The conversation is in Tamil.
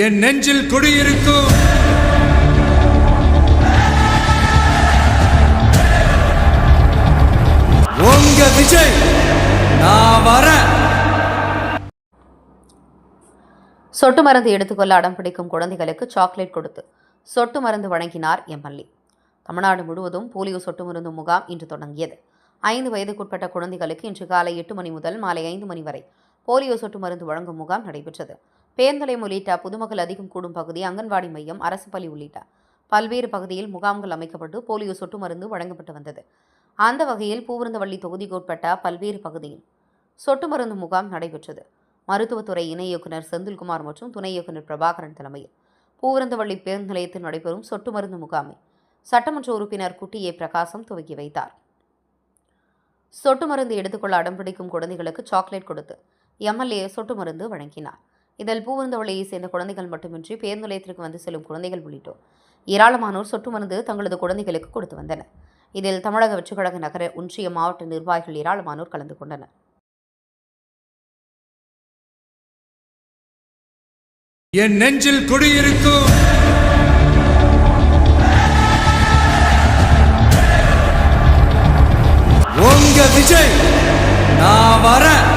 என் நெஞ்சில் குடியிருக்கும் உங்க விஜய் நான் வரேன். சொட்டு மருந்து எடுத்துக்கொள்ள அடம் பிடிக்கும் குழந்தைகளுக்கு சாக்லேட் கொடுத்து சொட்டு மருந்து வழங்கினார் எம்எல்ஏ. தமிழ்நாடு முழுவதும் போலியோ சொட்டு மருந்து முகாம் இன்று தொடங்கியது. 5 வயதுக்குட்பட்ட குழந்தைகளுக்கு இன்று காலை 8 மணி முதல் மாலை 5 மணி வரை போலியோ சொட்டு மருந்து வழங்கும் முகாம் நடைபெற்றது. பேருந்துநிலையம் உள்ளிட்ட பொதுமக்கள் அதிகம் கூடும் பகுதி, அங்கன்வாடி மையம், அரசு பள்ளி உள்ளிட்ட பல்வேறு பகுதியில் முகாம்கள் அமைக்கப்பட்டு போலியோ சொட்டு மருந்து வழங்கப்பட்டு வந்தது. அந்த வகையில் பூவிருந்தவள்ளி தொகுதிக்குட்பட்ட பல்வேறு பகுதியில் சொட்டு மருந்து முகாம் நடைபெற்றது. மருத்துவத்துறை இணை இயக்குநர் செந்தில்குமார் மற்றும் துணை இயக்குநர் பிரபாகரன் தலைமையில் பூவிருந்தவள்ளி பேருந்து நிலையத்தில் நடைபெறும் சொட்டு மருந்து முகாமை சட்டமன்ற உறுப்பினர் குட்டி ஏ பிரகாசம் துவக்கி வைத்தார். சொட்டு மருந்து எடுத்துக்கொள்ள அடம்பிடிக்கும் குழந்தைகளுக்கு சாக்லேட் கொடுத்து எம்எல்ஏ சொட்டு மருந்து வழங்கினார். இதில் பூவிருந்தவள்ளியை சேர்ந்த குழந்தைகள் மட்டுமின்றி பேருந்து நிலையத்திற்கு வந்து செல்லும் குழந்தைகள் உள்ளிட்டோர் ஏராளமானோர் சொட்டு மருந்து தங்களது குழந்தைகளுக்கு கொடுத்து வந்தனர். இதில் தமிழக வெற்றிக்கழக நகர ஒன்றிய மாவட்ட நிர்வாகிகள் ஏராளமானோர் கலந்து கொண்டனர். என் நெஞ்சில் குடியிருக்கும் உங்க விஜய் நான் வரேன்.